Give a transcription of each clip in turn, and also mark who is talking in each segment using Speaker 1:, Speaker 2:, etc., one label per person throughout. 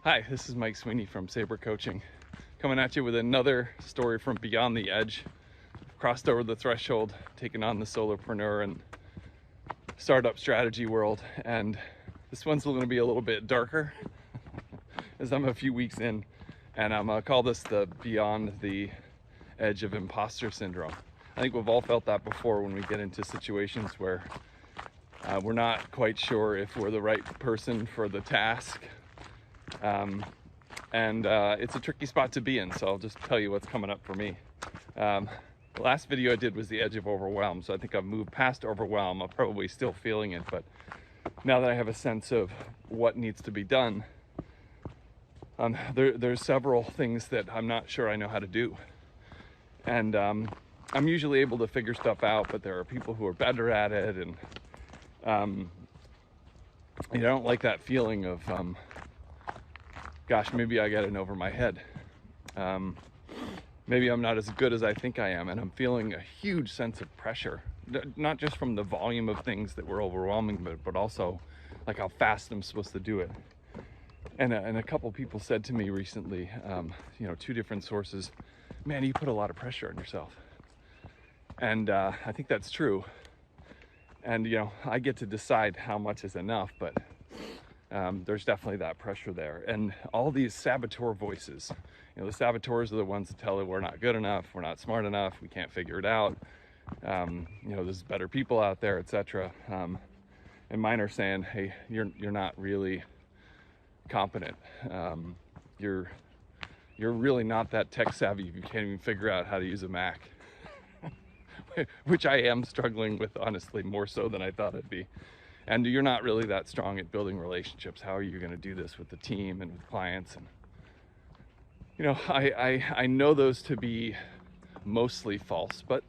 Speaker 1: Hi, this is Mike Sweeney from Saber Coaching, coming at you with another story from beyond the edge. Crossed over the threshold, taken on the solopreneur and startup strategy world, and this one's going to be a little bit darker as I'm a few weeks in, and I'm going to call this the beyond the edge of imposter syndrome. I think we've all felt that before when we get into situations where we're not quite sure if we're the right person for the task. It's a tricky spot to be in, so I'll just tell you what's coming up for me. The last video I did was the edge of overwhelm, so I think I've moved past overwhelm. I'm probably still feeling it, but now that I have a sense of what needs to be done, there's several things that I'm not sure I know how to do. And I'm usually able to figure stuff out, but there are people who are better at it, and I don't like that feeling of gosh, maybe I got in over my head. Maybe I'm not as good as I think I am, and I'm feeling a huge sense of pressure, not just from the volume of things that were overwhelming, but also like how fast I'm supposed to do it. And a couple people said to me recently, two different sources, man, you put a lot of pressure on yourself. And I think that's true. And I get to decide how much is enough, but there's definitely that pressure there. And all these saboteur voices, the saboteurs are the ones that tell it we're not good enough, we're not smart enough, we can't figure it out, there's better people out there, etc. And mine are saying, hey, you're not really competent. You're really not that tech savvy if you can't even figure out how to use a Mac. Which I am struggling with, honestly, more so than I thought I'd be. And you're not really that strong at building relationships. How are you going to do this with the team and with clients? And I know those to be mostly false, but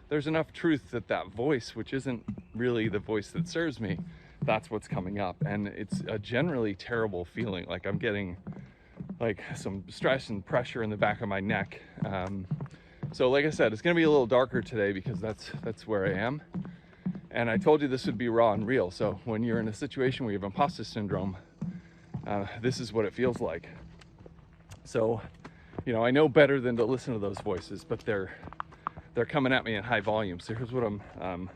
Speaker 1: there's enough truth that voice, which isn't really the voice that serves me, that's what's coming up. And it's a generally terrible feeling. Like I'm getting like some stress and pressure in the back of my neck. So like I said, it's going to be a little darker today because that's where I am. And I told you this would be raw and real. So when you're in a situation where you have imposter syndrome, this is what it feels like. So, I know better than to listen to those voices, but they're coming at me in high volume. So here's what I'm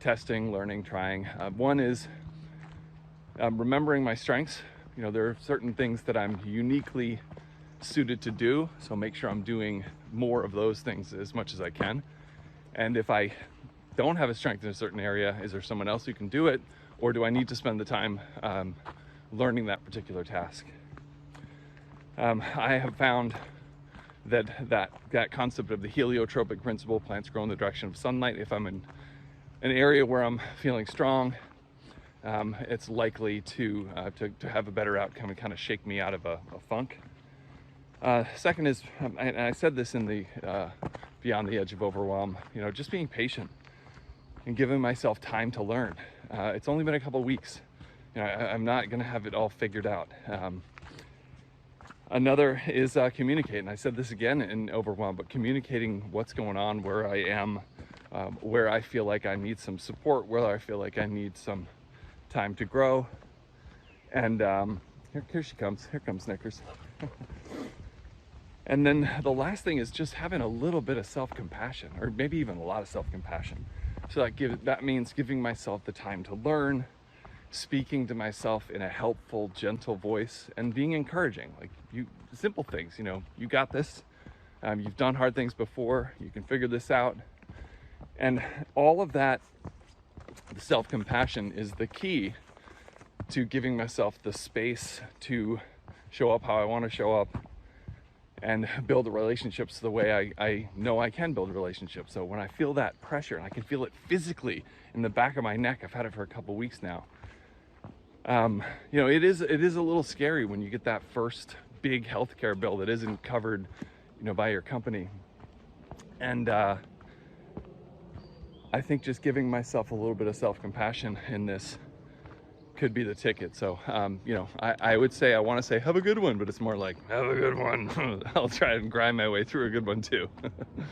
Speaker 1: testing, learning, trying. One is remembering my strengths. There are certain things that I'm uniquely suited to do. So make sure I'm doing more of those things as much as I can. And if I don't have a strength in a certain area, is there someone else who can do it, or do I need to spend the time learning that particular task? I have found that concept of the heliotropic principle, plants grow in the direction of sunlight. If I'm in an area where I'm feeling strong, it's likely to have a better outcome and kind of shake me out of a funk. Second is, and I said this in the Beyond the Edge of Overwhelm, just being patient and giving myself time to learn. It's only been a couple weeks. I'm not going to have it all figured out. Another is communicate, and I said this again in Overwhelm, but communicating what's going on, where I am, where I feel like I need some support, where I feel like I need some time to grow. And here she comes. Here comes Snickers. And then the last thing is just having a little bit of self-compassion, or maybe even a lot of self-compassion. So that means giving myself the time to learn, speaking to myself in a helpful, gentle voice, and being encouraging. Like simple things, you got this. You've done hard things before. You can figure this out. And all of that, the self-compassion is the key to giving myself the space to show up how I want to show up and build the relationships the way I know I can build relationships. So when I feel that pressure, and I can feel it physically in the back of my neck, I've had it for a couple weeks now. It is a little scary when you get that first big healthcare bill that isn't covered, by your company. And I think just giving myself a little bit of self-compassion in this could be the ticket. So, I would say, I want to say, have a good one, but it's more like, have a good one. I'll try and grind my way through a good one too.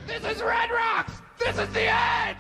Speaker 2: This is Red Rocks! This is the edge!